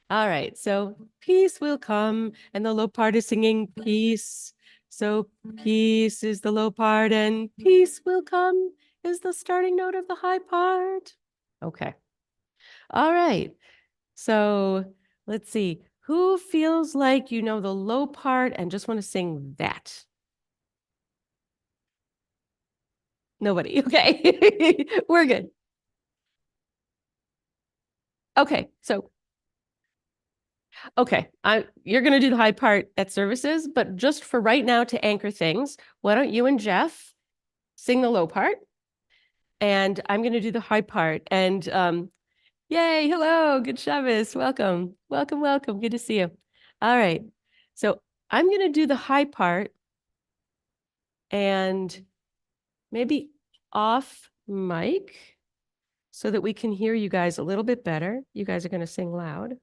All right. So peace will come, and the low part is singing peace. So peace is the low part, and peace will come is the starting note of the high part. Okay. All right. So let's see. Who feels like you know the low part and just want to sing that? Nobody. Okay. We're good. Okay. So, okay. You're going to do the high part at services, but just for right now to anchor things, why don't you and Jeff sing the low part? And I'm going to do the high part. And yay, hello, good Shabbos. Welcome. Welcome, welcome. Good to see you. All right. So I'm going to do the high part and maybe off mic so that we can hear you guys a little bit better. You guys are going to sing loud.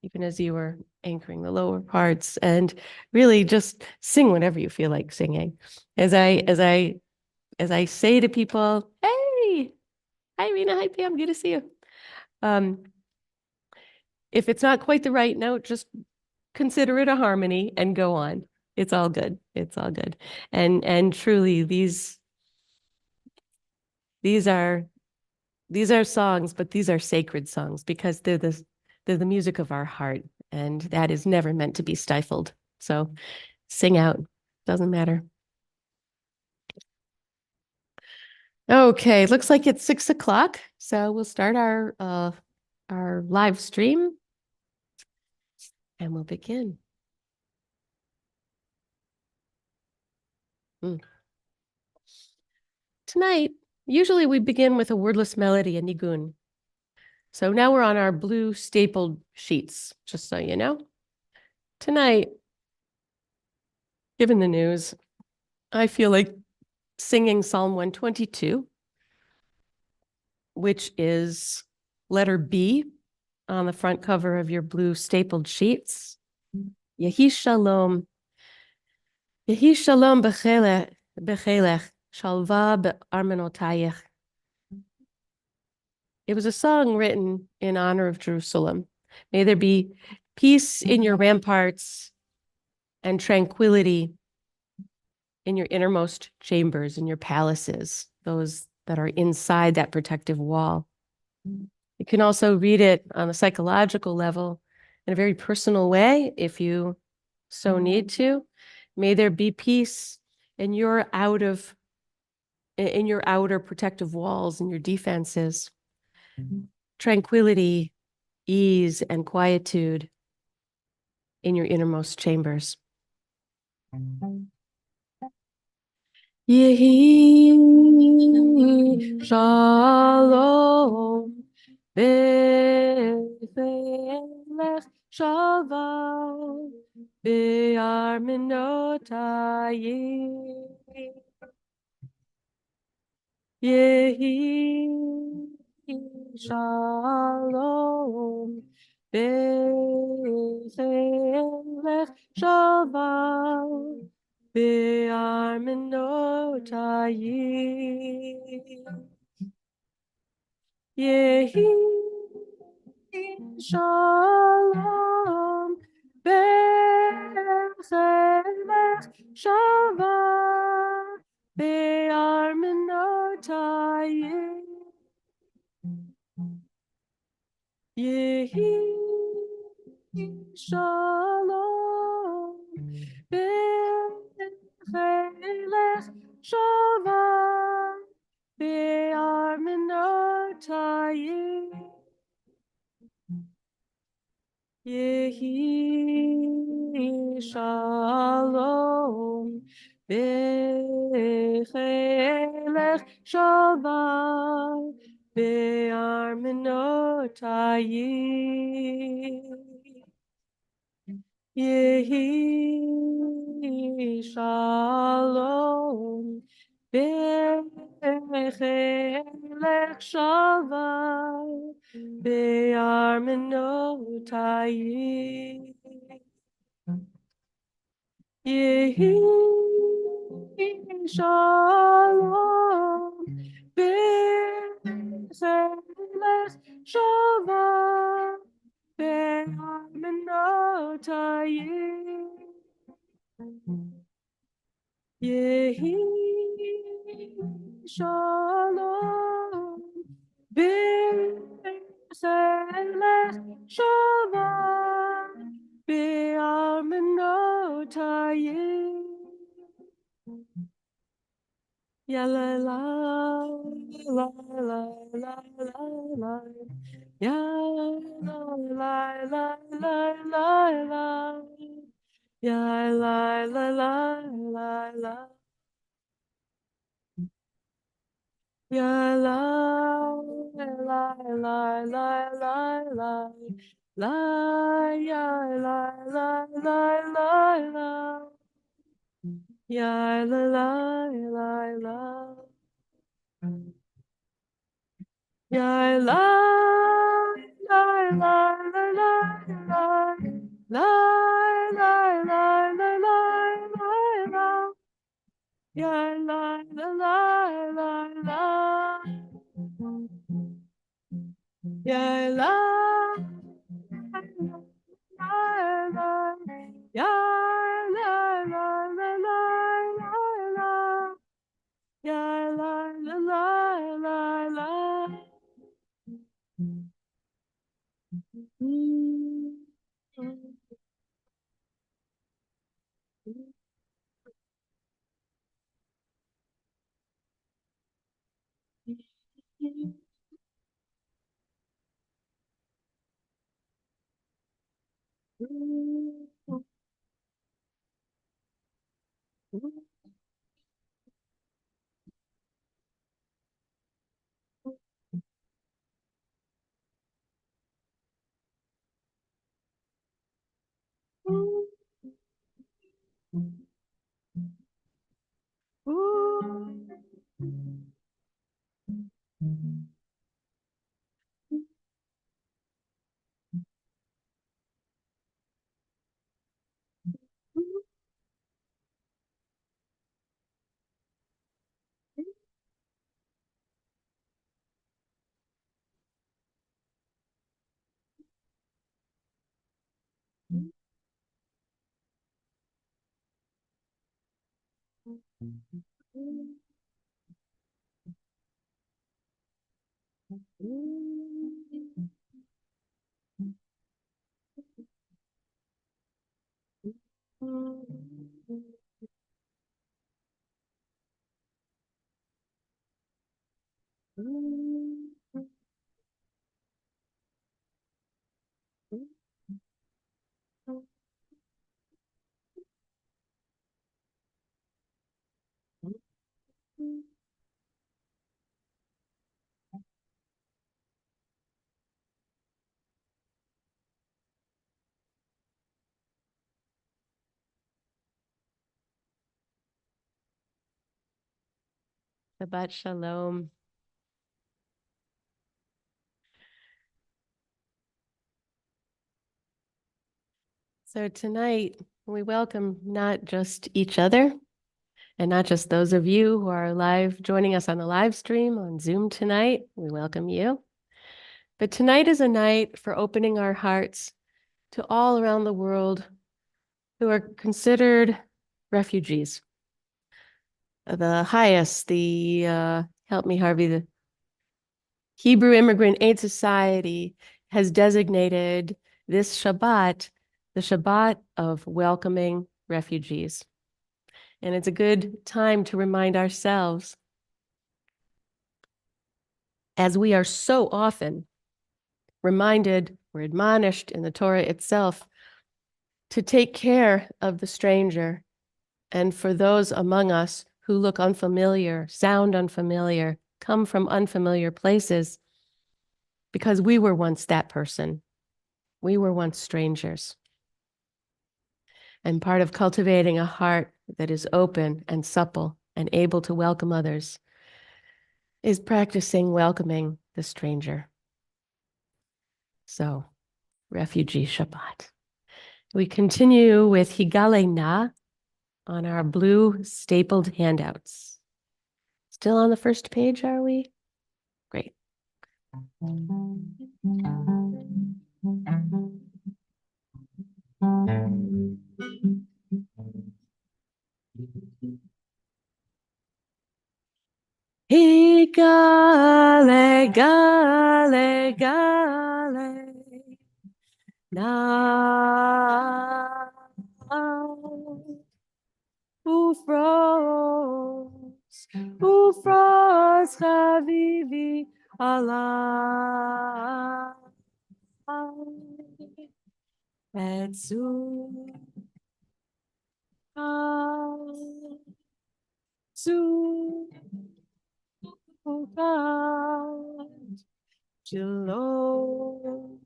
Even as you were anchoring the lower parts, and really just sing whatever you feel like singing. As I say to people, hey, hi Rena, hi Pam, good to see you. Um, if it's not quite the right note, just consider it a harmony and go on. It's all good. It's all good. And truly these are songs, but these are sacred songs because they're the music of our heart, and that is never meant to be stifled. So sing out, doesn't matter. Okay, looks like it's 6 o'clock, so we'll start our live stream and we'll begin. Tonight, usually we begin with a wordless melody, a nigun. So now we're on our blue stapled sheets, just so you know. Tonight, given the news, I feel like singing Psalm 122, which is letter B on the front cover of your blue stapled sheets. Yehi shalom. Yehi shalom bechelech, shalva be'armenotayech. It was a song written in honor of Jerusalem. May there be peace in your ramparts and tranquility in your innermost chambers, in your palaces, those that are inside that protective wall. You can also read it on a psychological level in a very personal way, if you so need to. May there be peace in your outer protective walls and your defenses. Tranquility, ease, and quietude in your innermost chambers. Yehi shalom be'elech shalva be'armenotayim. Yehi shalom be'elech shalva be'armenotayim. Yehi shalom be'elech shalva be'armenotayim. Yehi shalom be'elech shalva be'armenotayim. Yehi shalom be'elech shalva be'armenotayim. Yehi shalom be'elech shalva be'armenotayim. Yehi shalom be'elech shalva be'armenotayim. Yehi shalom be'elech shalva be'armenotayim. Ya la la la la la la la. Ya la la la la la la. Ya la la la la la. Ya la la la la la la. La ya la la la la la. Ya la la la la. Ya la la la la la la. La la la la la la. Ya la la la la la. Ya la la la la. Shabbat Shalom. So tonight we welcome not just each other and not just those of you who are live joining us on the live stream on Zoom tonight. We welcome you. But tonight is a night for opening our hearts to all around the world who are considered refugees. The highest, help me, Harvey, the Hebrew Immigrant Aid Society has designated this Shabbat the Shabbat of welcoming refugees. And it's a good time to remind ourselves, as we are so often reminded or admonished in the Torah itself, to take care of the stranger and for those among us who look unfamiliar, sound unfamiliar, come from unfamiliar places, because we were once that person. We were once strangers. And part of cultivating a heart that is open and supple and able to welcome others is practicing welcoming the stranger. So, Refugee Shabbat. We continue with Higale Na on our blue stapled handouts. Still on the first page, are we? Great. Higale, gale, gale, na ufros, ufros chavivi alai, et su Shalom,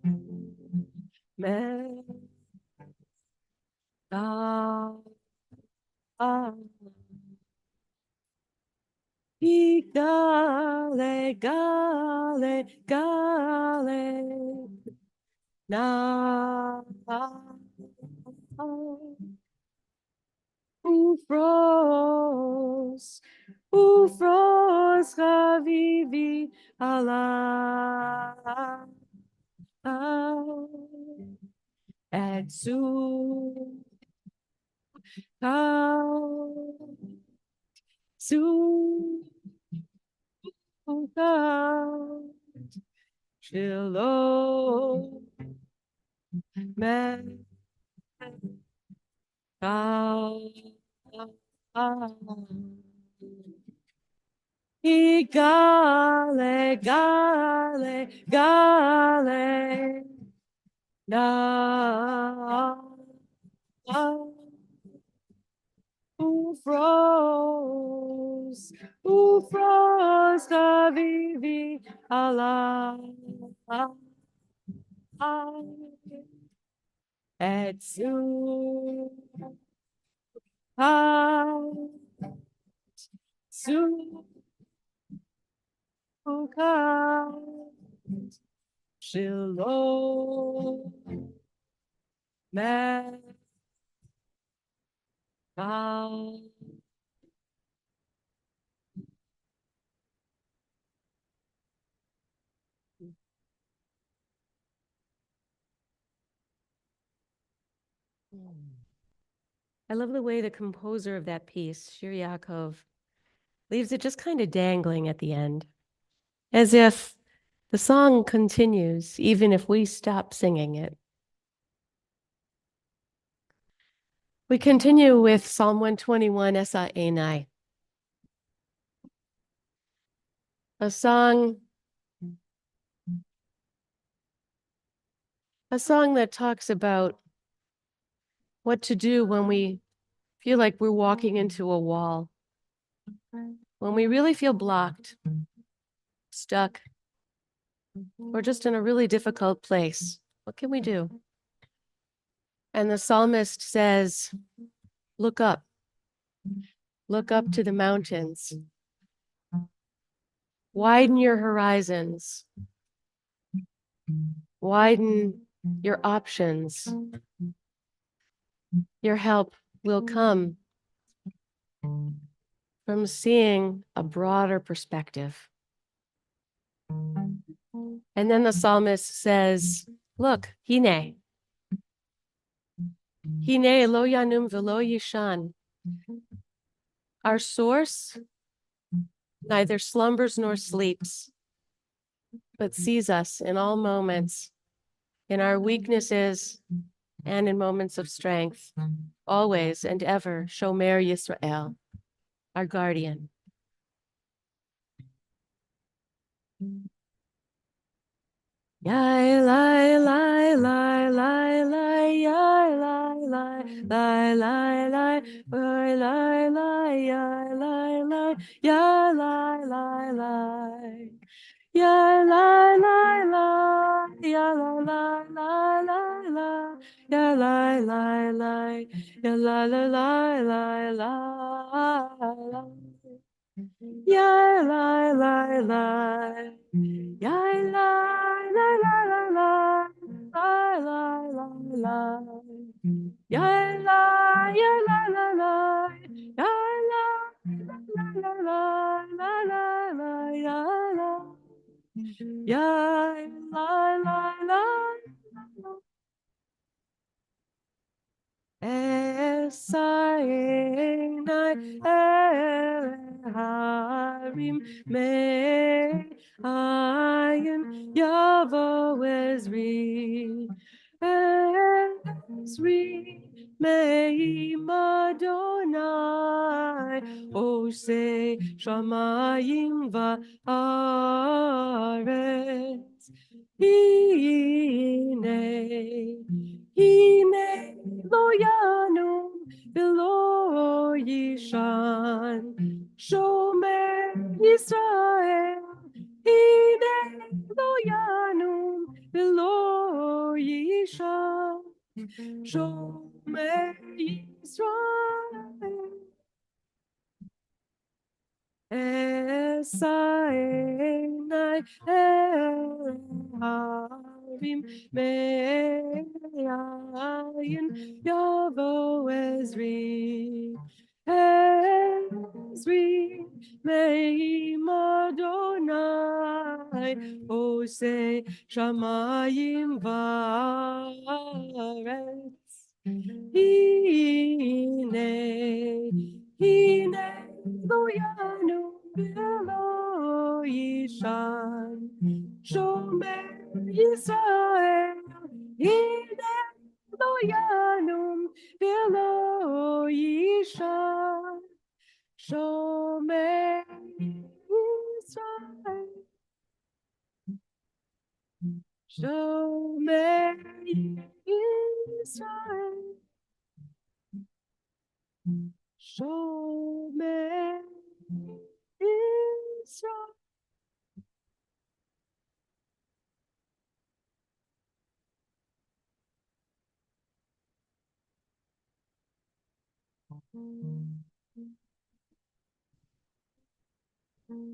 Gale, gale, gale, na ufros, ufros chavivi ala et su su Shalom, me Gale, gale, gale, na ufros, ufros kavivi ala et su su Shalom, me I love the way the composer of that piece, Shir Yaakov, leaves it just kind of dangling at the end, as if the song continues even if we stop singing it. We continue with Psalm 121, Esa Enai, a song that talks about what to do when we feel like we're walking into a wall, when we really feel blocked, stuck, or just in a really difficult place. What can we do? And the psalmist says, look up to the mountains, widen your horizons, widen your options. Your help will come from seeing a broader perspective. And then the psalmist says, look, Hine lo yanum velo yishan. Our source neither slumbers nor sleeps, but sees us in all moments, in our weaknesses and in moments of strength, always and ever, Shomer Yisrael, our guardian. Yai lai lai lai lai lai yai lai lai lai lai lai yai lai lai yai lai lai yai lai lai lai yai lai lai lai yai lai lai lai lai lai yai lai lai lai yai lai lai lai lai lai yai lai lai lai yai lai lai lai lai lai lai lai lai yai lai yai lai lai lai yai lai lai lai lai lai yai lai yai lai lai lai Esaenai harim me'ayin yavo Ezri me'im Adonai Oseh shamayim va'aretz Hine lo yanum v'lo yishan shomer Yisrael hine lo yanum v'lo yishan shomer Yisrael Esaenai harim me'ayin yavo Ezri me'im Adonai Oseh shamayim va'aretz Hine lo yanu v'lo yishan shomer Yisrael hine lo yanum v'lo yishan shomer Yisrael shomer Yisrael shomer Yisrael.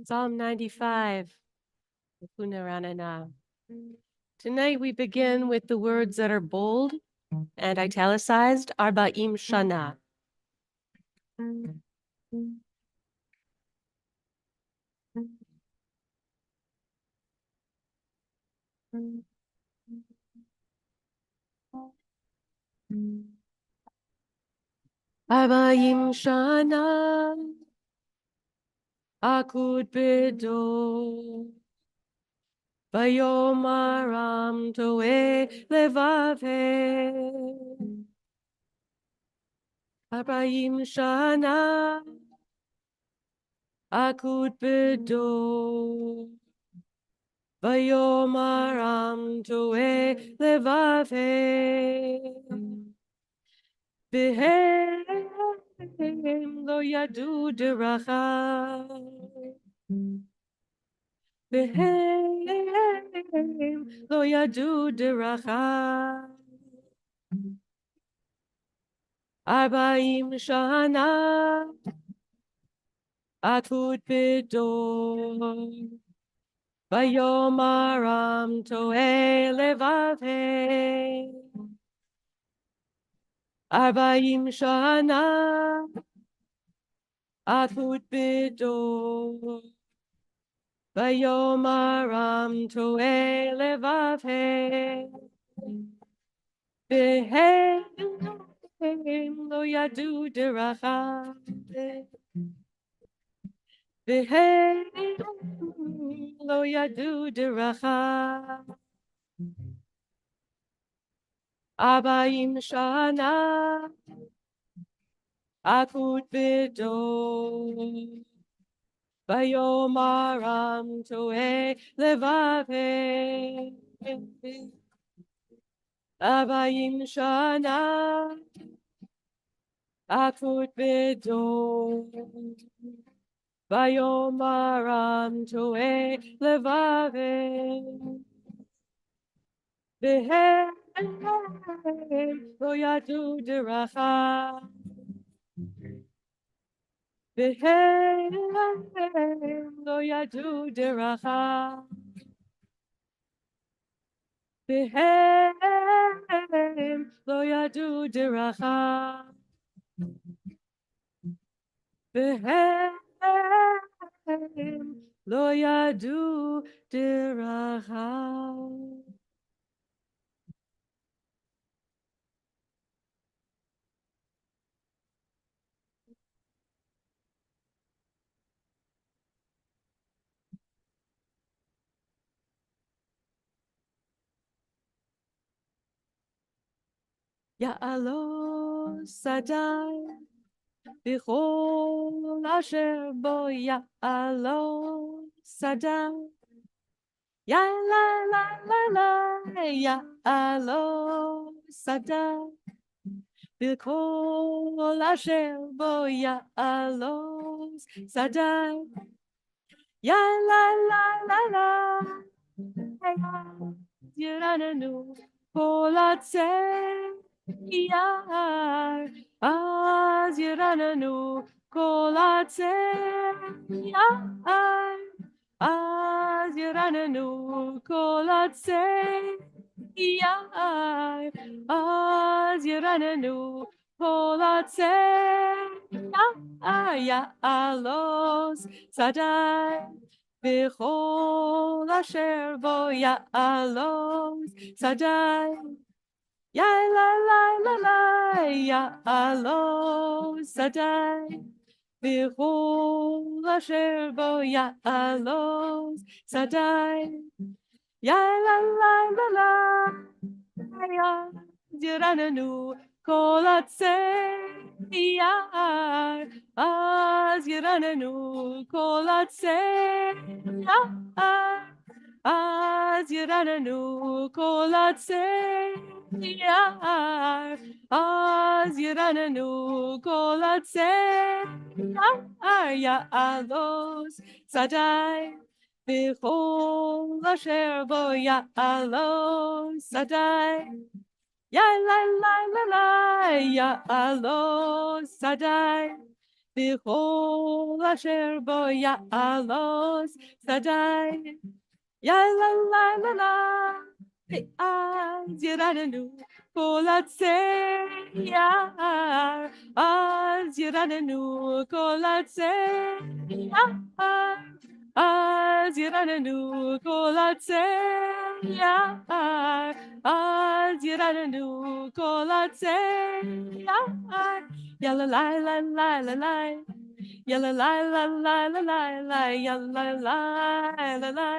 Psalm 95. Tonight we begin with the words that are bold and italicized, Arba'im Shana. 40 shana akut bedo Vayomaram toe levave 40 shana akut bedo Vayomaram toe levave Behem lo yadu deracha Behem lo yadu deracha 40 shana akut bedo Vayomaram toe levave 40 shana akut bedo Vayomaram toe levave Behem lo yadu deracha Behem lo yadu deracha 40 shana akut bedo Vayomaram toe levave 40 shana akut bedo Vayomaram toe levave Behem lo yadu deracha Behem lo yadu deracha Behem lo yadu deracha Behem lo yadu deracha Ya'alo Sadai B'chol asher bo Ya'alo Sadai Ya la la la la Ya'alo Sadai B'chol asher bo Ya'alo Sadai Ya la la la la Yirananu Kolatse Yar Az Yirananu Kolatse Yar Az Yirananu Kolatse Yar Az Yirananu Kolatse Yar Ya Alos Sadai B'chol asher bo Ya'alos Sadai Ya la la la la Ya'alos Sadai B'chol asher bo Ya'alos Sadai Ya la la la la Ya Yirananu Kolatse Yar Az Yirananu Kolatse Yar Az Yirananu Kolatse Yar Az Yirananu Kolatse Yar Ya Alos Sadai B'chol asher bo Ya'alos Sadai Ya la la la la Ya'alos Sadai B'chol asher bo Ya'alos Sadai Ya la la la la Az Yirananu Kolatse Yar Az Yirananu Kolatse Yar Az Yirananu Kolatse Yar Az Yirananu Kolatse Yar yalla la la la la la, yalla la la la la la la, yalla la la la.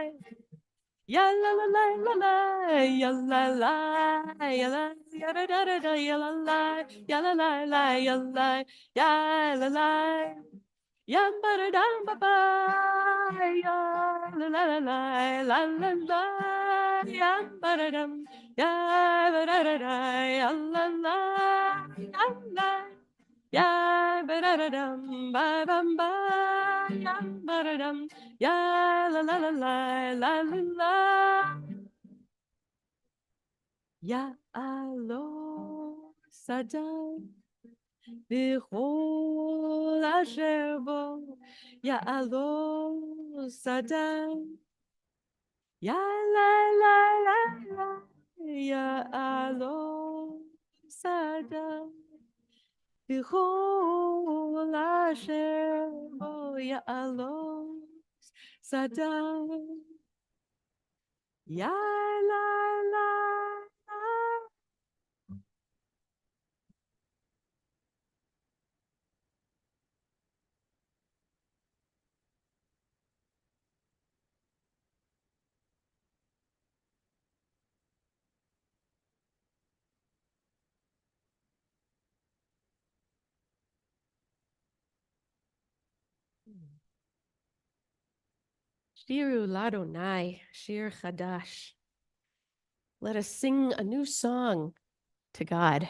Yalla la la la la, yalla la, yalla yada da da da, yalla la, yalla la la, yalla, yalla la, yam ba da dum ba ba, yalla la la la, la la la, yam ba da dum, ya ba da da da, yalla la, yalla. Ya ba da da dum ba bum ba ya ba da dum ya la la la la la la la ya alo sadai bechol asher bo ya alo sadai ya la la la la ya alo sadai בכל אשר בו יעלוז שדה. יא לה לה לה. Shiru Ladonai, Shir Chadash. Let us sing a new song to God.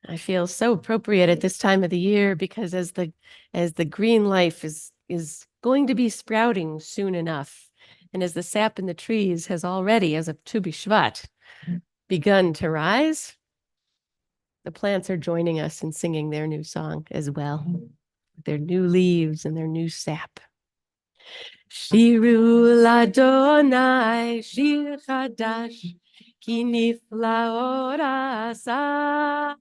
I feel so appropriate at this time of the year because as the green life is going to be sprouting soon enough, and as the sap in the trees has already, as of Tu B'Shvat, begun to rise, the plants are joining us in singing their new song as well, their new leaves and their new sap. Shiru Ladonai, Shir Chadash, Ki Niflaot Asa.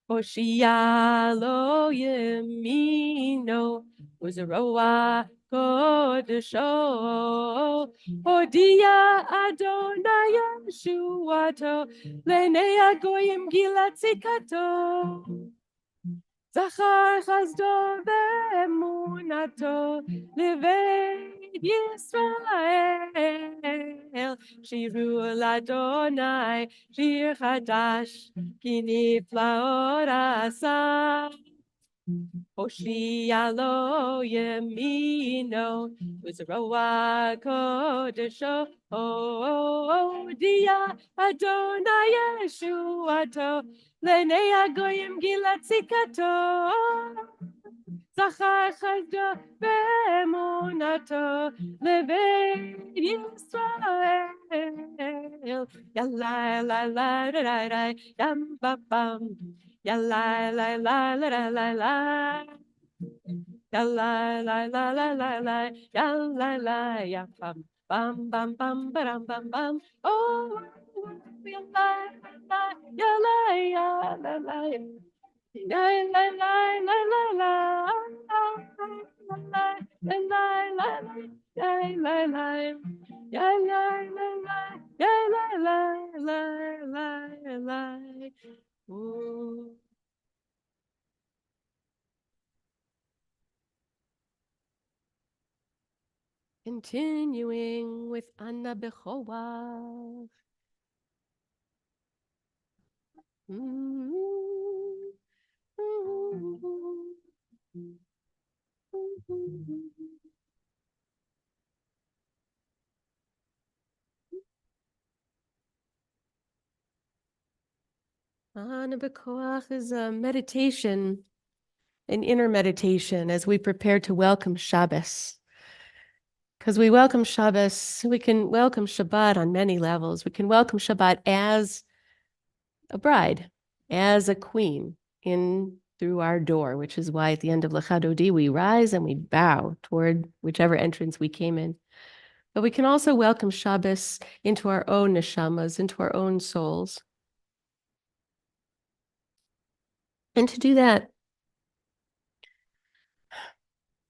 Hoshia lo yemino, Uzeroa kodesho. Hodia Adonai Yeshuato, Lenei Agoyim Gilat Zikato. Zachar chazdo ve'emunato Lived Yisrael. Shiru Ladonai Shir Chadash Ki niflaot asa. Hoshia lo yemino Uzeroa kodesho. Dia Adonai Yeshuato Lenei Agoyim Gilat Zikato. Zachar chazdo ve'emunato Lived Yisrael. Yalla la la da da da yam ba bum. Yalla la la la la la la. Yalla la la la la la. Yalla la ya bum bum bum bum ba bum bum. Oh, yalla la yalla ya la la. La la la la la la. La la la la la la. Ya la la la, ya la la la la la. Ooh. Continuing with Anna Bechowa. Anna Bechoach is a meditation, an inner meditation as we prepare to welcome Shabbos. Because we welcome Shabbos, we can welcome Shabbat on many levels. We can welcome Shabbat as a bride, as a queen in through our door, which is why at the end of Lecha Dodi we rise and we bow toward whichever entrance we came in. But we can also welcome Shabbos into our own neshamas, into our own souls. And to do that,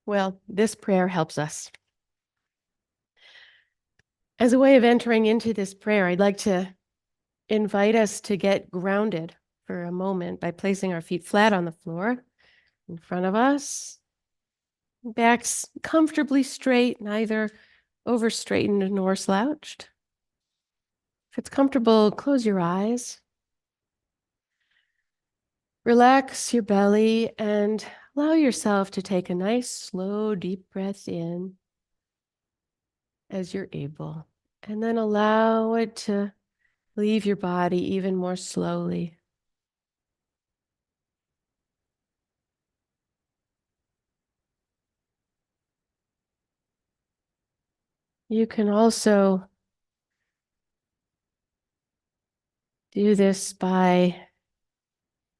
well, this prayer helps us. As a way of entering into this prayer, I'd like to invite us to get grounded for a moment by placing our feet flat on the floor in front of us. Backs comfortably straight, neither over straightened nor slouched. If it's comfortable, close your eyes. Relax your belly and allow yourself to take a nice, slow, deep breath in as you're able. And then allow it to leave your body even more slowly. You can also do this by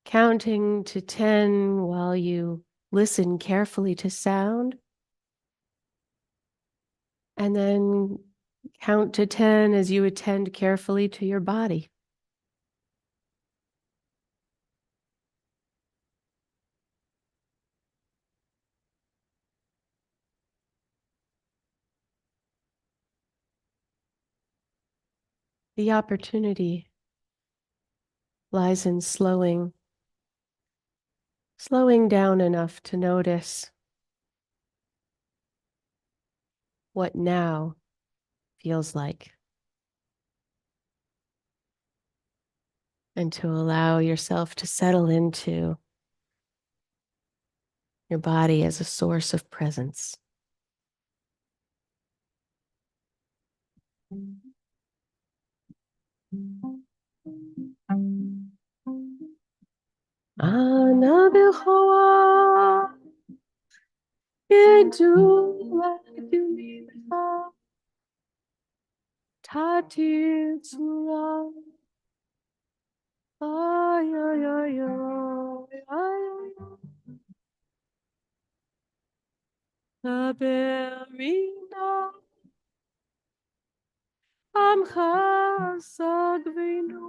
counting to 10 while you listen carefully to sound. And then count to 10 as you attend carefully to your body. The opportunity lies in slowing down enough to notice what now feels like, and to allow yourself to settle into your body as a source of presence. Ana Bechoa, Gedula Dulicha, Tatir Tzura, ay, ay, ay, ay, ay, Taberina, Amcha Sagvenu,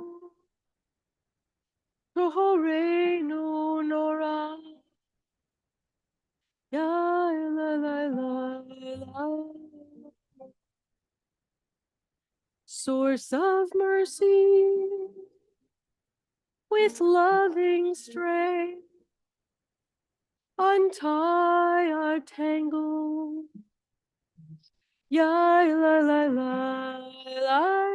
Tohoreinu Nora, ya la la la la. Source of mercy, with loving strength, untie our tangle. Ya la la la la.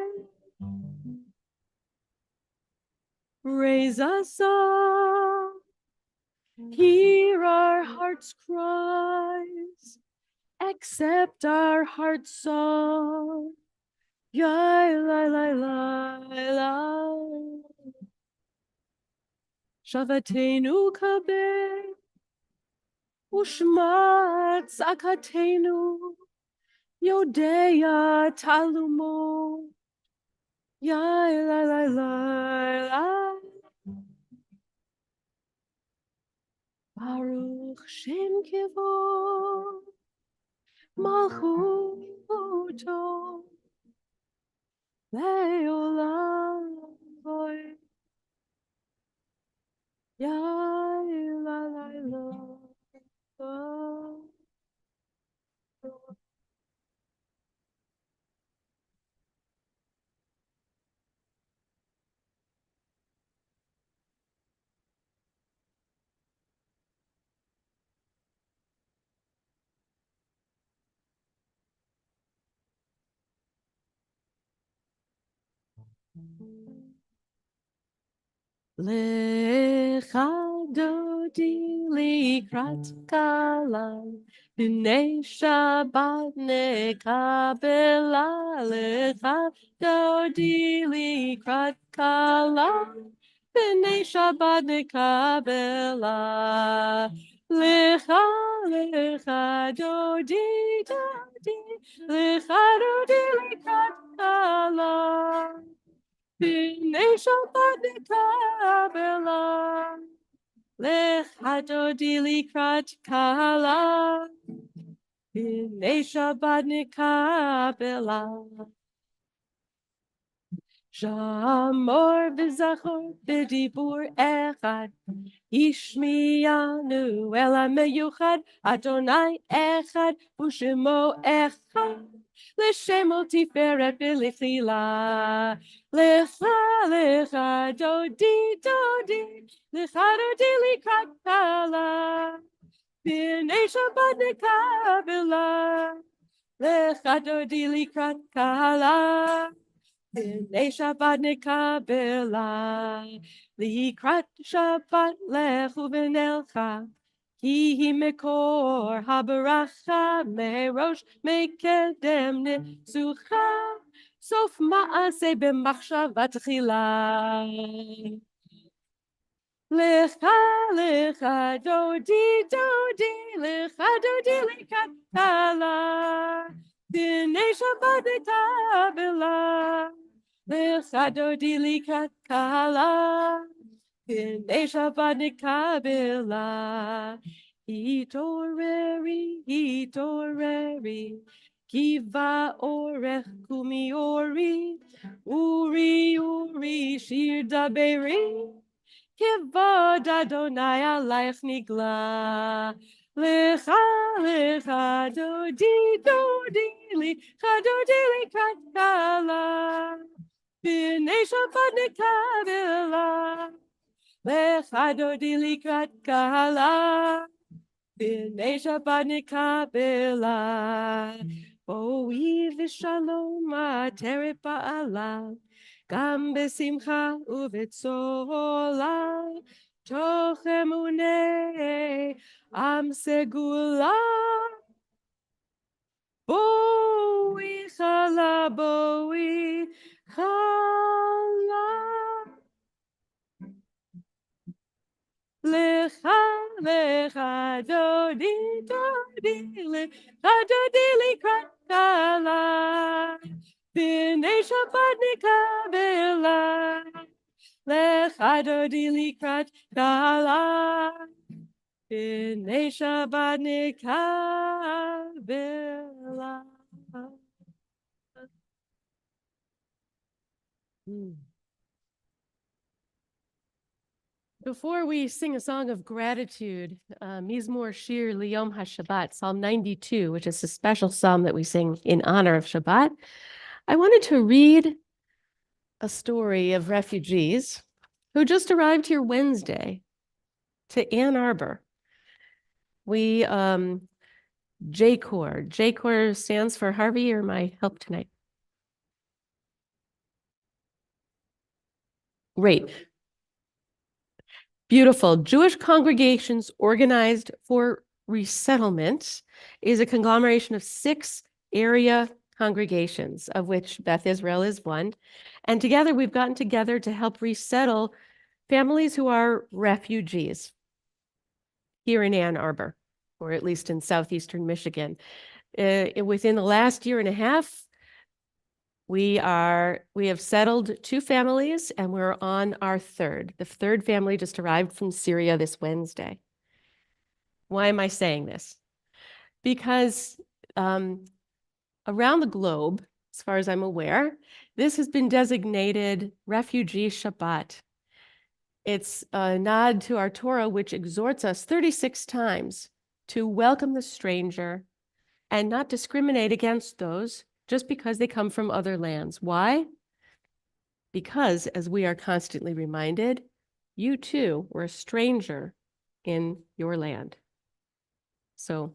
Raise us up, hear our hearts' cries, accept our heart's song. Ya la la la la. Shavatenu kabeh, ushmat zakatenu, yodeya talumo. Ya la la la la. Baruch Shem Kivod, Malchuto, Leolam Void. Ya la la la. Lecha dodi likrat kalam, b'nei Shabbat nekabela. Lecha dodi likrat kalam, b'nei Shabbat nekabela. Lecha, lecha dodi dodi, lecha dodi likrat kalam. B'nei Shabbat nekabela, lecha dodi likrat kala. B'nei Shabbat nekabela. Shamor v'zachor b'dibur echad, Ishmiyanu el hameyuchad, Adonai echad, u'shemo echad. L'shemot tiferet v'lechila. Lecha, lecha, dodi, dodi. Lecha, dodi, likrat kala. B'nei Shabbat nekabela. Lecha, dodi, likrat kala. B'nei Shabbat nekabela. Likrat Shabbat lechu v'nelcha. Ki hi mekor habaracha merosh mekedem nezucha. Sof ma'aseh b'machshavat tchila. Lecha, lecha, dodi, dodi, lecha, dodi, lekatala. B'nei Shabbat nekabela. Lecha, dodi, lekatala. B'nei Shabbat nekabela. Hitoreri, hitoreri. Kiva orech kumiori. Uri, uri, shir daberi. Kivod Adonai alayich nigla. Lecha, lecha, dodi, dodi, lecha, dodi, lekrat kala. B'nei Shabbat nekabela. Lecha, dodi, lekrat kala. B'nei Shabbat nekabela. Boi v'shalom ateret ba'alav. Gam besimcha uvetzola, toch emunei am segula. Boi chala, boi chala. Lecha, lecha, dodi, dodi, lecha, dodi, likrat kala. B'nei Shabbat nekabela. Lecha, dodi, likrat kala. B'nei Shabbat nekabela. Before we sing a song of gratitude, Mizmor Shir Liyom HaShabbat, Psalm 92, which is a special psalm that we sing in honor of Shabbat, I wanted to read a story of refugees who just arrived here Wednesday to Ann Arbor. We, JCOR. JCOR stands for Harvey, you're my help tonight. Great. Beautiful. Jewish Congregations Organized for Resettlement is a conglomeration of 6 area congregations, of which Beth Israel is one. And together we've gotten together to help resettle families who are refugees here in Ann Arbor, or at least in southeastern Michigan. Within the last year and a half, we have settled 2 families and we're on our 3rd. The 3rd family just arrived from Syria this Wednesday. Why am I saying this? Because around the globe, as far as I'm aware, this has been designated Refugee Shabbat. It's a nod to our Torah, which exhorts us 36 times to welcome the stranger and not discriminate against those just because they come from other lands. Why? Because, as we are constantly reminded, you too were a stranger in your land. So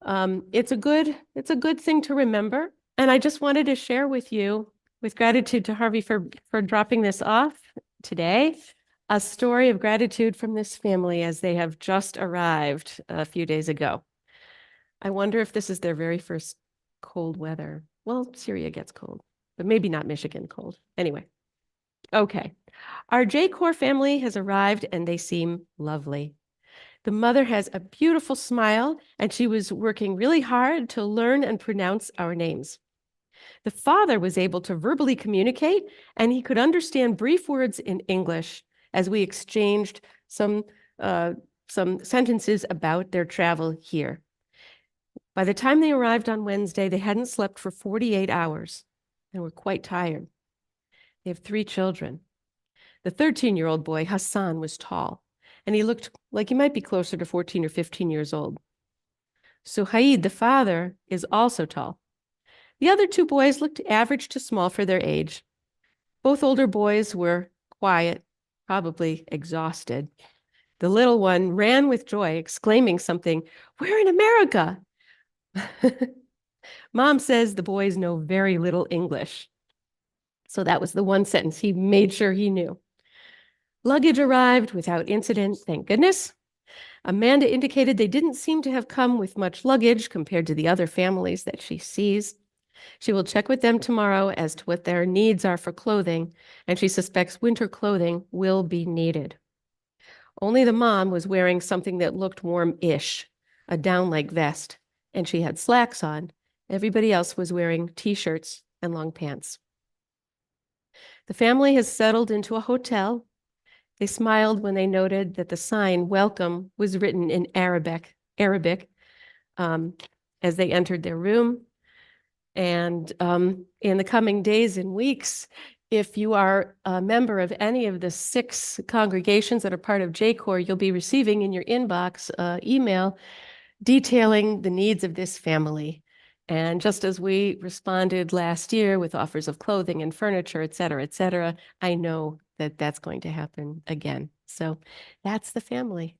it's a good thing to remember. And I just wanted to share with you, with gratitude to Harvey for dropping this off today, a story of gratitude from this family as they have just arrived a few days ago. I wonder if this is their very first cold weather. Well, Syria gets cold, but maybe not Michigan cold. Anyway, okay. Our JCOR family has arrived and they seem lovely. The mother has a beautiful smile and she was working really hard to learn and pronounce our names. The father was able to verbally communicate and he could understand brief words in English as we exchanged some sentences about their travel here. By the time they arrived on Wednesday, they hadn't slept for 48 hours and were quite tired. They have 3 children. The 13-year-old boy, Hassan, was tall, and he looked like he might be closer to 14 or 15 years old. Suhaid, the father, is also tall. The other two boys looked average to small for their age. Both older boys were quiet, probably exhausted. The little one ran with joy, exclaiming something, "We're in America!" Mom says the boys know very little English. So that was the one sentence he made sure he knew. Luggage arrived without incident, thank goodness. Amanda indicated they didn't seem to have come with much luggage compared to the other families that she sees. She will check with them tomorrow as to what their needs are for clothing, and she suspects winter clothing will be needed. Only the mom was wearing something that looked warm-ish, a down-leg vest, and she had slacks on. Everybody else was wearing t-shirts and long pants. The family has settled into a hotel. They smiled when they noted that the sign "Welcome" was written in Arabic, as they entered their room. And in the coming days and weeks, if you are a member of any of the 6 congregations that are part of J-Corps, you'll be receiving in your inbox email detailing the needs of this family. And just as we responded last year with offers of clothing and furniture, et cetera, I know that that's going to happen again. So that's the family.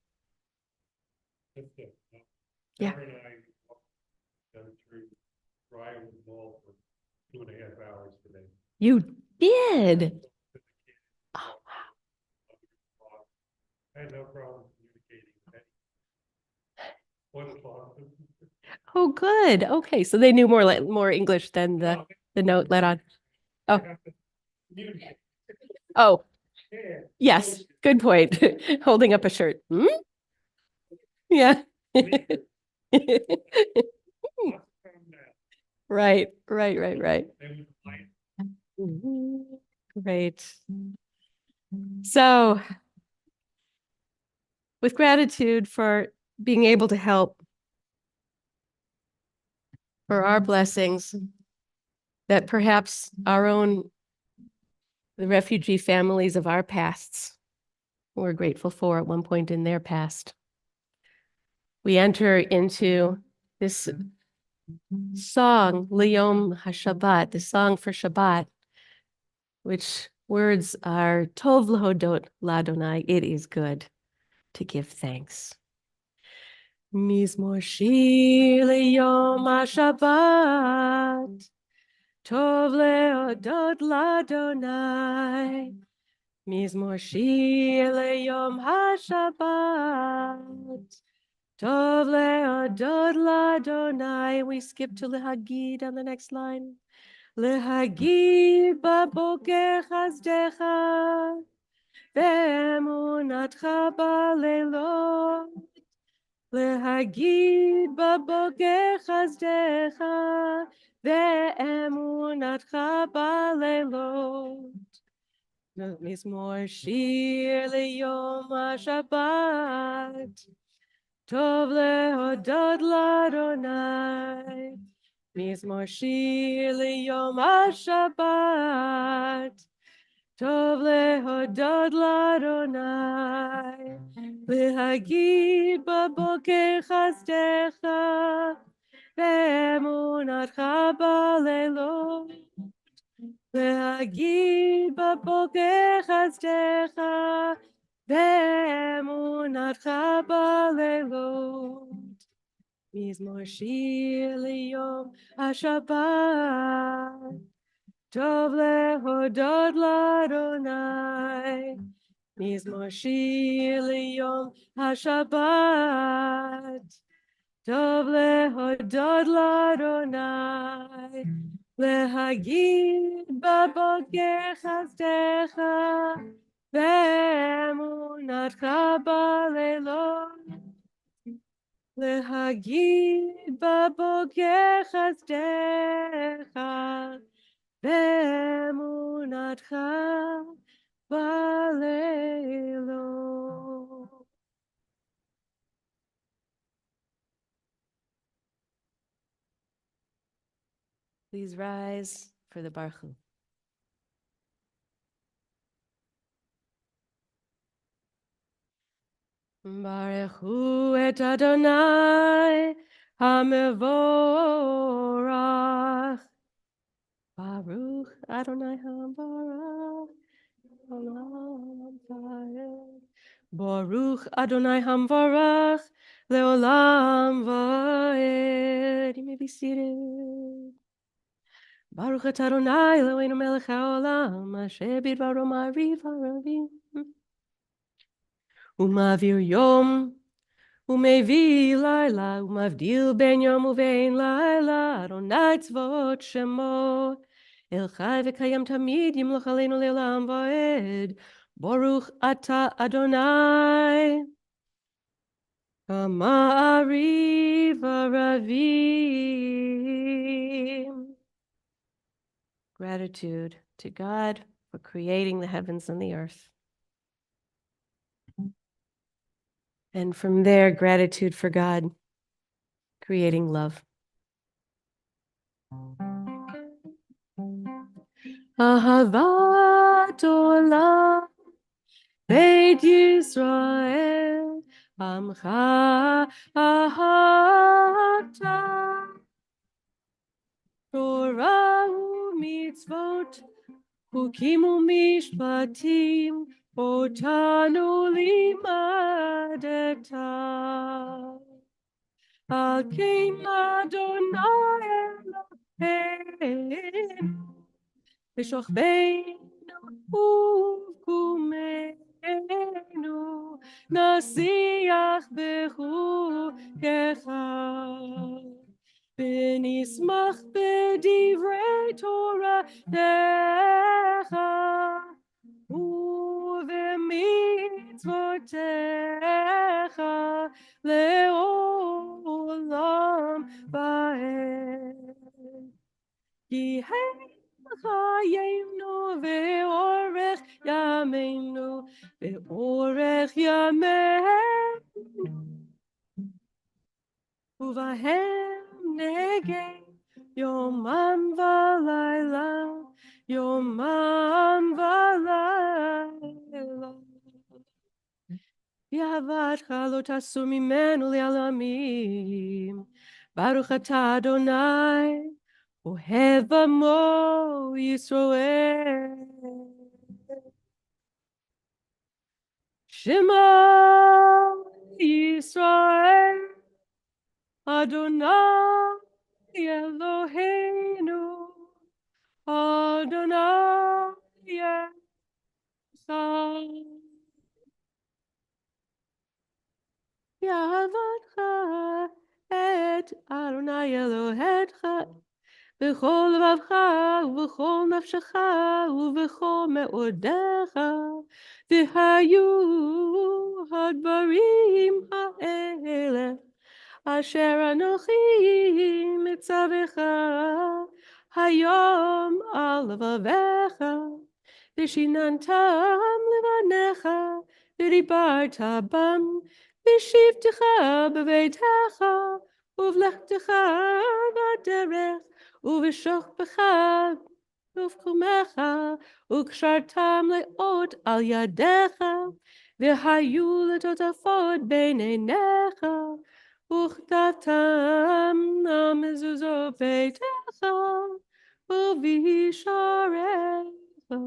Yeah. Sarah and I went through Ryan Mall for 2.5 hours today. You did. Oh, I had no problem communicating with anyone. oh, good. Okay, so they knew more English than the note let on. Oh, oh, yes, good point. Holding up a shirt. Hmm? Yeah. Right. Great. So, with gratitude for being able to help, for our blessings, that perhaps the refugee families of our pasts were grateful for at one point in their past. We enter into this song, Liyom HaShabbat, the song for Shabbat, which words are Tov Lahodot Ladonai, it is good to give thanks. Mizmor Shir Liyom HaShabbat, Tov Lehodot Ladonai, Mizmor Shir Liyom HaShabbat, Tov le'odod l'Adonai. We skip to lehagid on the next line. Lehagid baboker chazdecha, ve'emunatcha ba'leilot. Lehagid baboker chazdecha, ve'emunatcha ba'leilot. Mizmor shir liyom HaShabbat. Tov lehodot l'Adonai, mizmor shir liyom HaShabbat. Tov lehodot l'Adonai, lehagid baboker chazdecha, ve'emunatcha ba'leilot. Lehagid baboker chazdecha, ve'emunatcha ba'leilot. Mizmor shir liyom HaShabbat. Tov lehodot l'Adonai. Mizmor shir liyom HaShabbat. Tov lehodot l'Adonai. Lehagid baboker chazdecha, ve'emunatcha ba'leilot. Lehagid baboker chazdecha, ve'emunatcha ba'leilot. Please rise for the Baruch Hu. Baruch Hu et Adonai HaMevorach Baruch Adonai Hamvarach. Olam Vaed. Baruch Adonai Hamvarach. Leolam Vaed. You may be seated. Baruch et Adonai Eloheinu melech haolam asher bidbaro ma'ariv haravim u'ma'avir yom u'mevi laila u'mavdil ben yom uvein laila Adonai tzvot shemo el chai v'kayam tamid yimloch aleinu le'olam va'ed Baruch ata Adonai ha'ma'ariv haravim. Gratitude to God for creating the heavens and the earth. And from there, gratitude for God creating love. Ahavat olam Beit Yisrael Amcha ahavta Torah u'mitzvot Hukim u'mishpatim Otanu limadeta Al kein Adonai Eloheinu V'shochbeinu u'vkumeinu Nasiach b'chukecha V'nismach b'divrei Toratecha U'v'mitzvotecha Le'olam va'ed Ki chayenu ve'orech yameinu ve'orech yameinu uvahem negei yomam v'layla yomam v'layla Yahvatcha lo tasur mimenu le'alamim Baruch atah Adonai Ohev amo Yisroel Shema Yisrael Adonai Eloheinu Adonai Echad Yahavadcha et Adonai Elohecha V'chol levavcha u'v'chol nafshecha u'v'chol me'odecha v'hayu hadbarim ha'ele asher anochi mitzavecha hayom al levavecha v'shinantam levanecha v'dibarta bam v'shivtecha b'veitecha uvlechtecha b'derech uv'shochbecha uv'kumecha u'kshartam le'ot al yadecha v'hayu letotafot b'neinecha uchtatam amezuzot beitecha uv'isharecha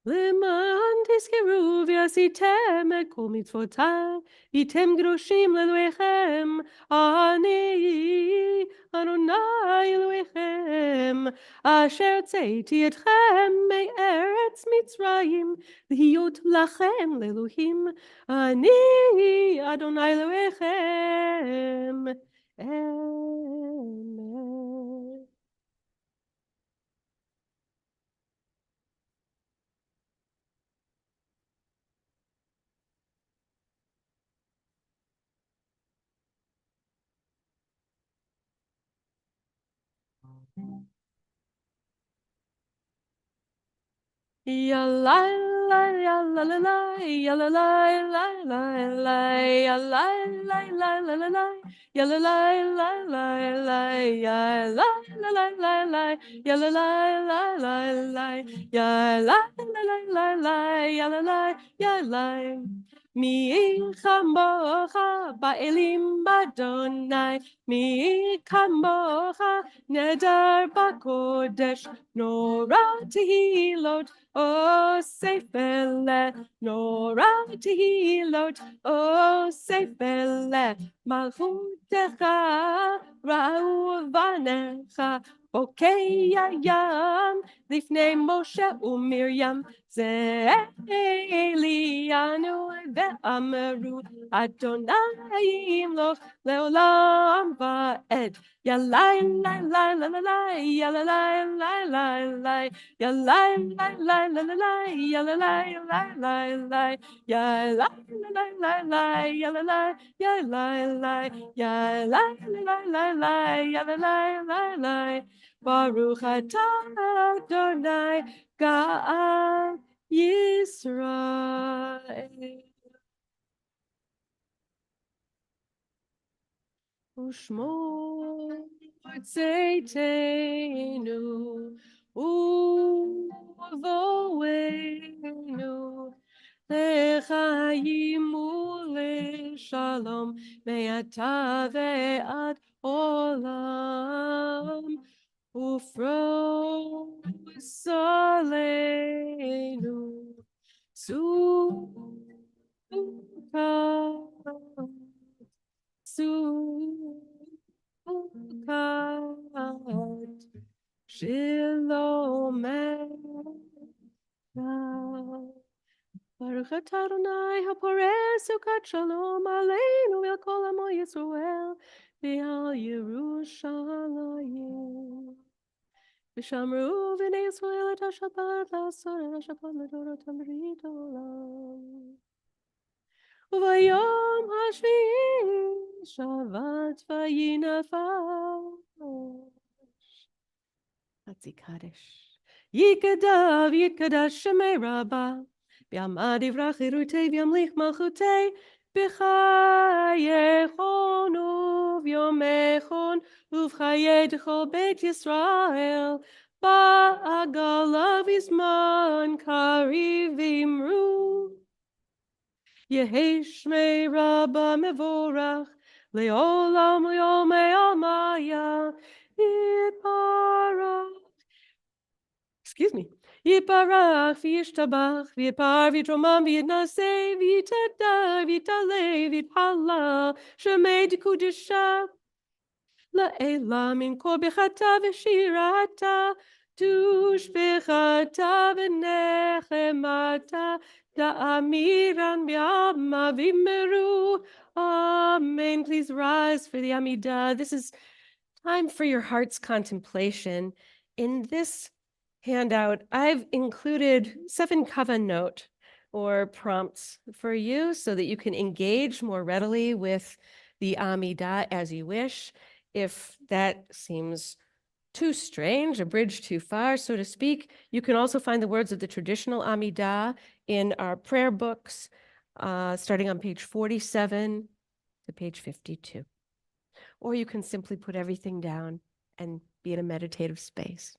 Leman tizkeru v'asitem et kol mitzvotai item groshim leloechem ani Adonai Elohechem asher tzeitti etchem me'eretz Mitzrayim l'hiyot lachem le'elohim ani Adonai Elohechem Amen. Ya la la ya la la la ya la la la la la ya la la la la la la ya la la la la la ya la la la la la ya la la la la la ya la la la la la ya la la ya la מי כמוך באלים באדוני, מי כמוך נדר בקודש, נורא תהילות אוסף אלה, נורא תהילות אוסף אלה, מלכותך ראו בניך, בוקע ים לפני משה ומרים, זה אלינו ואמרו, אדוני ימלוך לעולם ועד. יאללה לילה לילה יאללה לילה לילה יאללה לילה לילה יאללה לילה יאללה לילה יאללה יאללה יאללה לילה יאללה ברוך אתה אדוני גאל ישראל. ושמור צאתנו ובואנו לחיים ולשלום מעתה ועד עולם ופרוס עלינו סוכת שלומך. Baruch atah Adonai haporeh sukat shalom aleinu el kol amo Yisrael v'al Yerushalayim. V'shamru v'nei Yisrael et ha-Shabbat la'asor et ha-Shabbat l'dorotam b'rit olam. Uvayom hashvi'i Shabbat vayinafash. Hatzi Kaddish. Yikadav yikadash shemei rabbah. B'yamad ivrach irutei v'yamlich malchutei b'chayechon uv'yomechon uv'chayei d'chol beit Yisrael ba'agalav izman kariv v'imru Yehi shmei rabbah mevorach le'olam le'omei amaya yitbarach. Excuse me. Yiparach v'yishtabach v'yipar v'yitromam v'yitnaseh v'yitadar v'yitaleh v'yithala shemei d'kudisha la'ela min kol bechata v'shirata tushbechata v'nechemata da'amiran b'yama v'meru. Amen. Please rise for the Amidah. This is time for your heart's contemplation. In this handout, I've included 7 kavanot or prompts for you so that you can engage more readily with the Amidah as you wish. If that seems too strange, a bridge too far, so to speak, you can also find the words of the traditional Amidah in our prayer books, starting on page 47 to page 52. Or you can simply put everything down and be in a meditative space.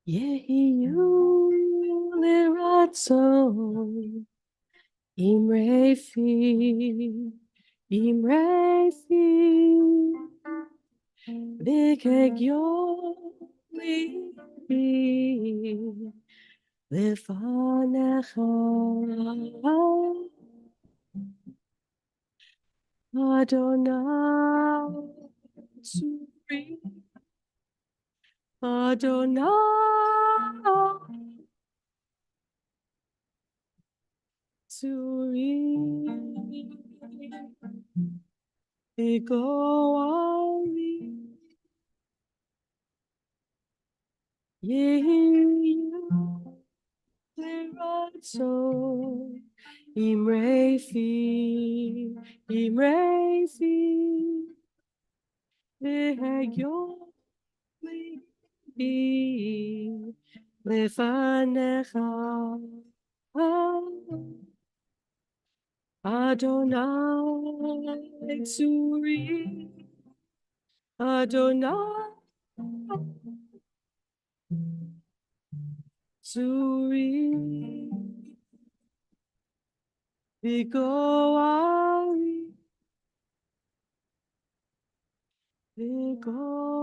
Yehiyu liratzon imrefi bikegyo libi lefanecha Adonai Tsuri Adonai Tsuri Igoali Yehiyu Liratso Imrefi Vihagyo Libi Lefanecha Adonai Tsuri Adonai Tsuri Vigoali Vigoali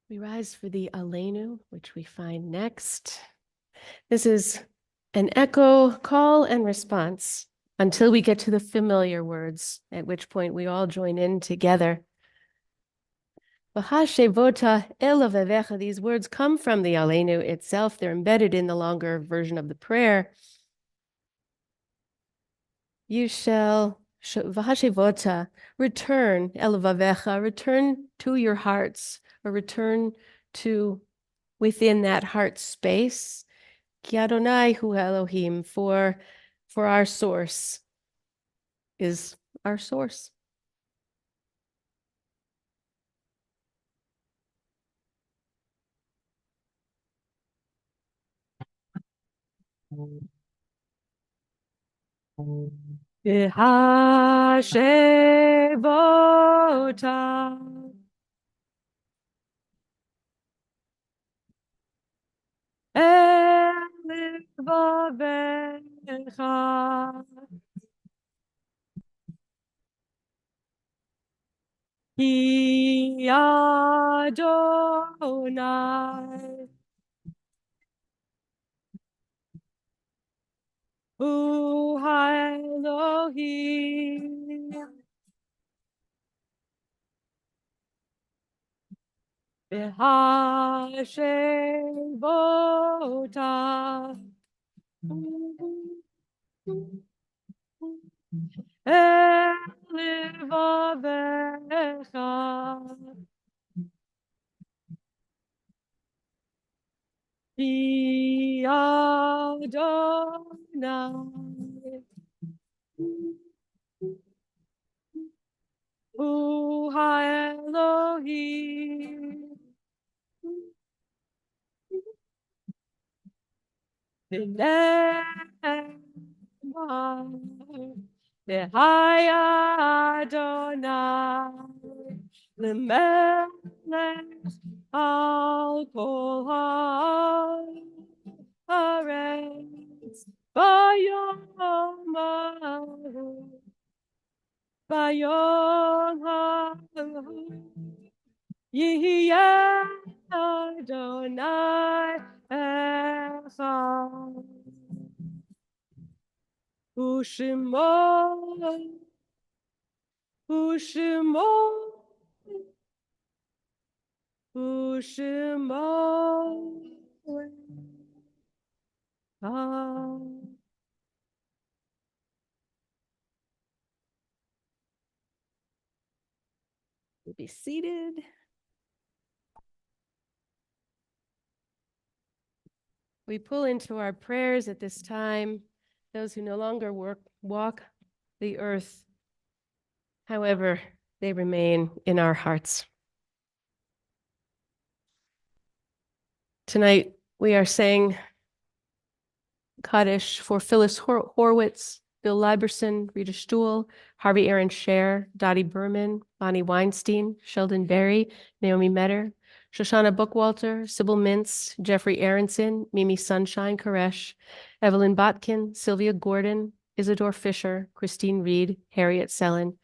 We rise for the Aleinu, which we find next. This is an echo, call, and response until we get to the familiar words, at which point we all join in together. V'hashevota elavevecha, these words come from the Aleinu itself. They're embedded in the longer version of the prayer. You shall, v'hashevota, return, elavavecha, return to your hearts, or return to within that heart space. Ki Adonai hu Elohim, for our source is our source. V'hashevota elvavecha ki Adonai hu Elohim v'hashevota elvavecha ki Adonai hu Elohim V'haya Adonai l'melech al kol haaretz bayom hahu bayom hahu Yihye Adonai echad Ushimo Ushimo Ushimo Be seated. We pull into our prayers at this time those who no longer walk the earth. However, they remain in our hearts. Tonight, we are saying Kaddish for Phyllis Horwitz, Bill Liberson, Rita Stuhl, Harvey Aaron Scher, Dottie Berman, Bonnie Weinstein, Sheldon Berry, Naomi Metter, Shoshana Bookwalter, Sybil Mintz, Jeffrey Aronson, Mimi Sunshine Koresh, Evelyn Botkin, Sylvia Gordon, Isidore Fisher, Christine Reed, Harriet Sellen,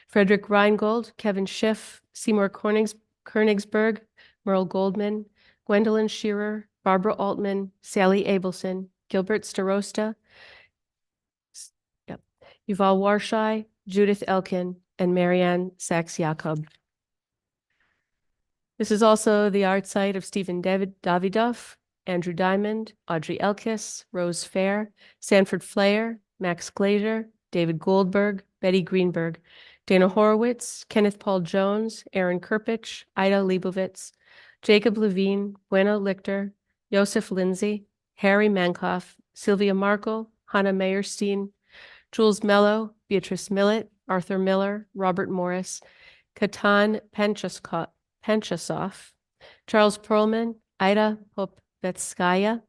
Frederick Reingold, Kevin Schiff, Seymour Koenigsberg, Merle Goldman, Gwendolyn Shearer, Barbara Altman, Sally Abelson, Gilbert Starosta, Yuval Warshai, Judith Elkin, and Marianne Sachs-Jacob. This is also the art site of Stephen Davidoff, Andrew Diamond, Audrey Elkis, Rose Fair, Sanford Flair, Max Glazer, David Goldberg, Betty Greenberg, Dana Horowitz, Kenneth Paul Jones, Aaron Kirpich, Ida Leibovitz, Jacob Levine, Bueno Lichter, Joseph Lindsay, Harry Mankoff, Sylvia Markle, Hannah Meyerstein, Jules Mello, Beatrice Millett, Arthur Miller, Robert Morris, Katan Penchasoff, Charles Perlman, Ida Popvetskaya,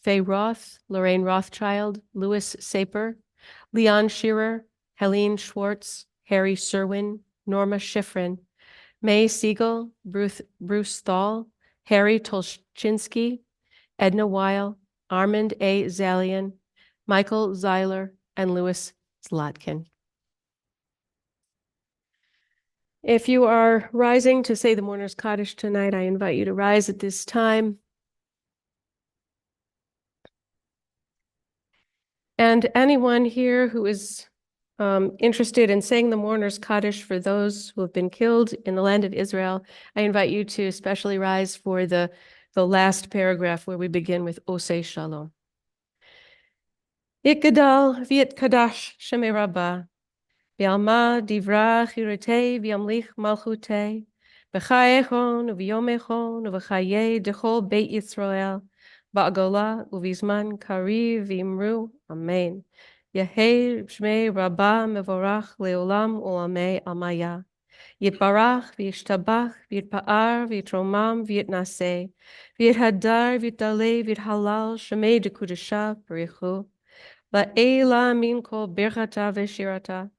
Faye Roth, Lorraine Rothschild, Louis Saper, Leon Shearer, Helene Schwartz, Harry Serwin, Norma Schifrin, May Siegel, Bruce Thal, Harry Tolchinsky, Edna Weil, Armand A. Zalian, Michael Zeiler, and Louis Zlatkin. If you are rising to say the Mourner's Kaddish tonight, I invite you to rise at this time. And anyone here who is interested in saying the Mourner's Kaddish for those who have been killed in the land of Israel, I invite you to especially rise for the last paragraph where we begin with Osei Shalom. Yitgadal v'yit kadash shemei rabbah, v'alma divra chirutei v'yamlich malchutei, v'chayechon v'yomechon v'chayei dechol beit Yisrael, ba'agola uvizman kariv v'imru, amen. Yehei shmei rabbah mevorach leolam ulamei amaya. Yitbarach v'yishtabach v'yitpa'ar v'yitromam v'yitnaseh, v'yithadar v'yitdaleh v'yithalal shemei dekudesha b'richu. La'ela min kol birchata v'shirata,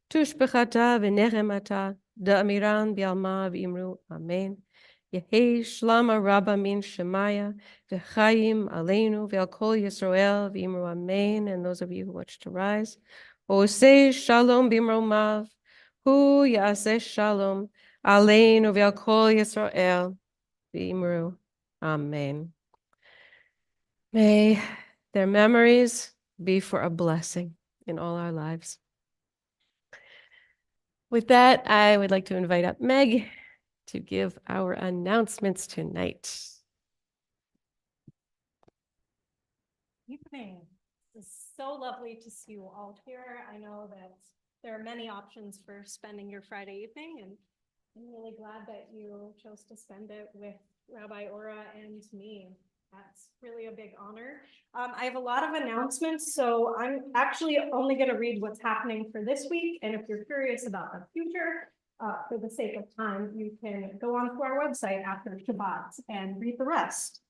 tushbechata v'nechemata, da'amiran b'alma v'imru, amen. Yehei shlama rabba min shemaya, v'chayim aleinu v'al kol Yisrael v'imru, amen. And those of you who watch to rise, Osei shalom b'imromav, hu ya'aseh shalom, aleinu v'al kol Yisrael v'imru, amen. May their memories be for a blessing in all our lives. With that, I would like to invite up Meg to give our announcements tonight. Evening. It's so lovely to see you all here. I know that there are many options for spending your Friday evening, and I'm really glad that you chose to spend it with Rabbi Ora and me. That's really a big honor. I have a lot of announcements, so I'm actually only going to read what's happening for this week. And if you're curious about the future, for the sake of time, you can go onto our website after Shabbat and read the rest.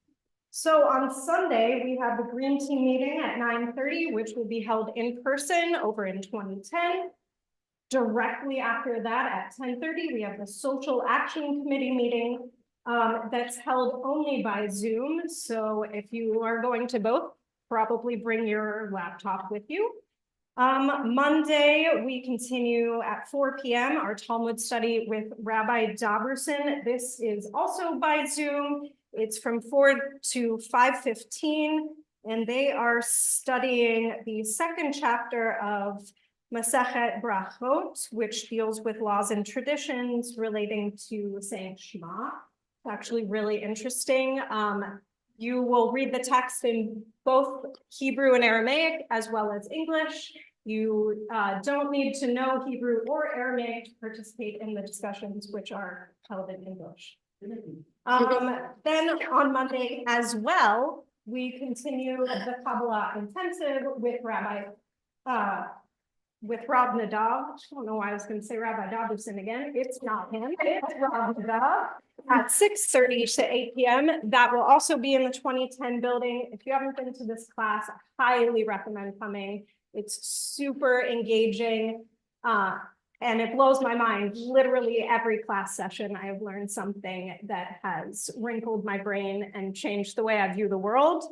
So on Sunday, we have the Green Team meeting at 9:30, which will be held in person over in 2010. Directly after that at 10:30, we have the Social Action Committee meeting that's held only by Zoom. So if you are going to both, probably bring your laptop with you. Monday, we continue at 4 p.m. our Talmud study with Rabbi Daberson. This is also by Zoom. It's from 4 to 5:15, and they are studying the second chapter of Masechet Brachot, which deals with laws and traditions relating to saying Shema. It's actually really interesting. You will read the text in both Hebrew and Aramaic as well as English. You don't need to know Hebrew or Aramaic to participate in the discussions, which are held in English. Then on Monday as well, we continue the Kabbalat intensive with with Rob Nadav. I don't know why I was going to say Rabbi Davidson again. It's not him. It's Rob Nadav at 6:30 to 8 p.m. That will also be in the 2010 building. If you haven't been to this class, I highly recommend coming. It's super engaging. And it blows my mind. Literally every class session, I have learned something that has wrinkled my brain and changed the way I view the world.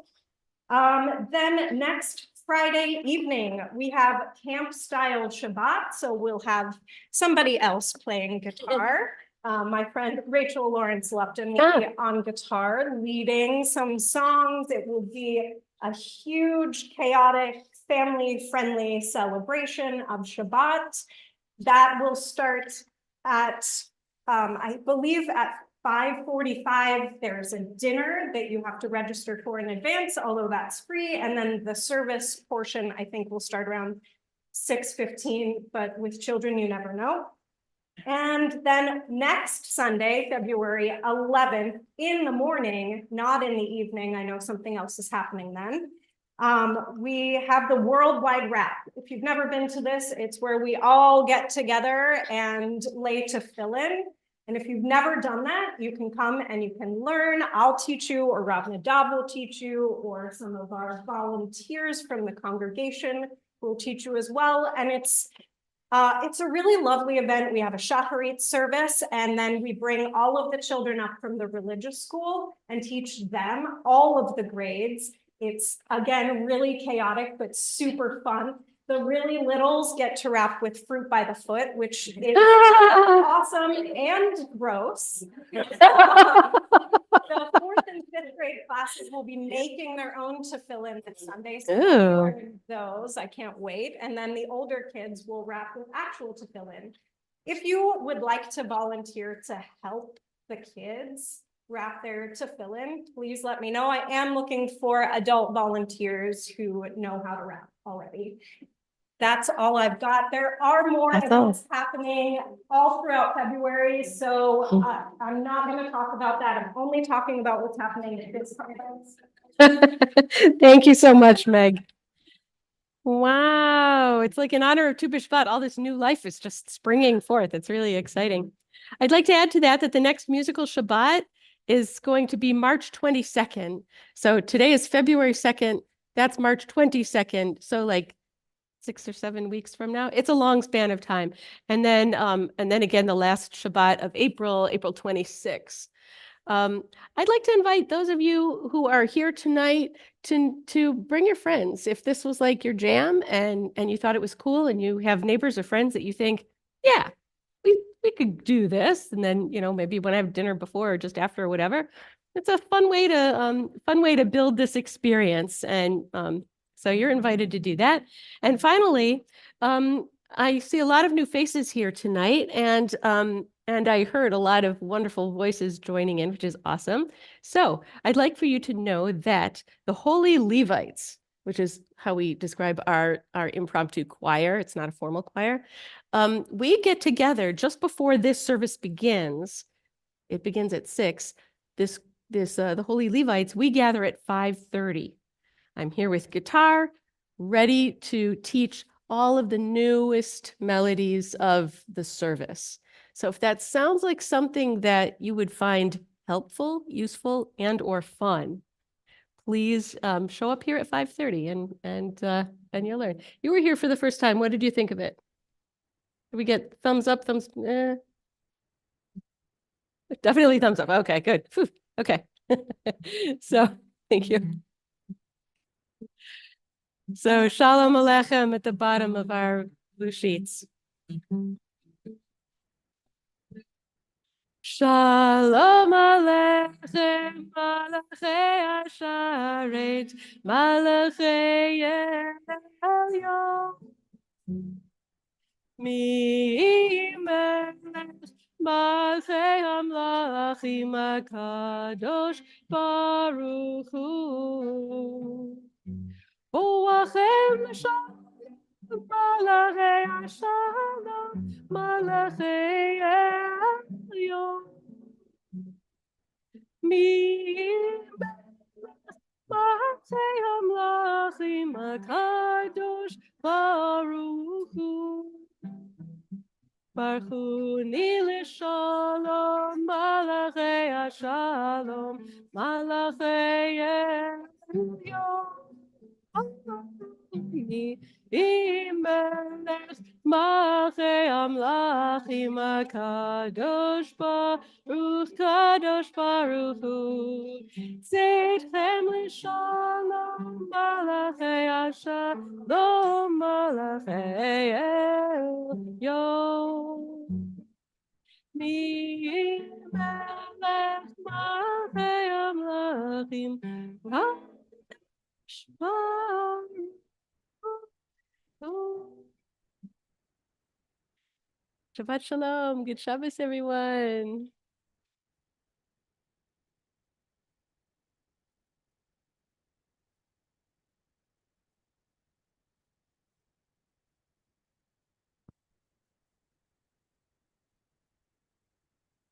Then next Friday evening, we have camp style Shabbat. So we'll have somebody else playing guitar. My friend Rachel Lawrence Lupton will be on guitar, leading some songs. It will be a huge, chaotic, family-friendly celebration of Shabbat. That will start at, I believe at 5:45, there's a dinner that you have to register for in advance, although that's free. And then the service portion, I think, will start around 6:15, but with children, you never know. And then next Sunday, February 11th, in the morning, not in the evening, I know something else is happening then. We have the worldwide wrap. If you've never been to this, it's where we all get together and lay tefillin. And if you've never done that, you can come and you can learn. I'll teach you, or Rav Nadav will teach you, or some of our volunteers from the congregation will teach you as well. And it's a really lovely event. We have a shacharit service, and then we bring all of the children up from the religious school and teach them all of the grades. It's, again, really chaotic, but super fun. The really littles get to wrap with fruit by the foot, which is awesome and gross. The 4th and 5th grade classes will be making their own tefillin this Sunday. So learn those. I can't wait. And then the older kids will wrap with actual tefillin. If you would like to volunteer to help the kids wrap their tefillin, please let me know. I am looking for adult volunteers who know how to wrap already. That's all I've got. There are more events happening all throughout February, so I'm not going to talk about that. I'm only talking about what's happening at this conference. Thank you so much, Meg. Wow, it's like in honor of Tu B'Shvat, all this new life is just springing forth. It's really exciting. I'd like to add to that the next musical Shabbat is going to be March 22nd. So today is February 2nd. That's March 22nd. So like 6 or 7 weeks from now. It's a long span of time. And then again, the last Shabbat of April 26th. I'd like to invite those of you who are here tonight to bring your friends. If this was like your jam and you thought it was cool and you have neighbors or friends that you think, yeah, we could do this. And then, maybe you want to have dinner before or just after or whatever. It's a fun way to build this experience. And so you're invited to do that. And finally, I see a lot of new faces here tonight, and I heard a lot of wonderful voices joining in, which is awesome. So I'd like for you to know that the Holy Levites, which is how we describe our impromptu choir, it's not a formal choir, we get together just before this service begins. It begins at 6. The Holy Levites, we gather at 5:30. I'm here with guitar, ready to teach all of the newest melodies of the service. So if that sounds like something that you would find helpful, useful, and or fun, please show up here at 5:30 and you'll learn. You were here for the first time. What did you think of it? Did we get thumbs up, thumbs? Definitely thumbs up. Okay, good. Whew. Okay. So thank you. So Shalom Aleichem at the bottom of our blue sheets. Shalom Aleichem, Malachei Asharet, Malachei Elyon. Mi melech Malachei Hamlachim HaKadosh Baruch Hu. Ruachem Shalom, Malachei Shalom, Malachei Elyon. Mi Malchei Hamlachim HaKadosh Baruch Hu. Baruch Hu Nile Shalom, Malachei HaShalom, Malachei Elyon. Imelech Malchei Amlachim HaKadosh Baruch Kadosh Baruch Hu. Tzedchem L'Shalom Malachei HaShalom Malachei Elyon. Imelech Malchei Amlachim Shabbat Shalom. Good Shabbos, everyone.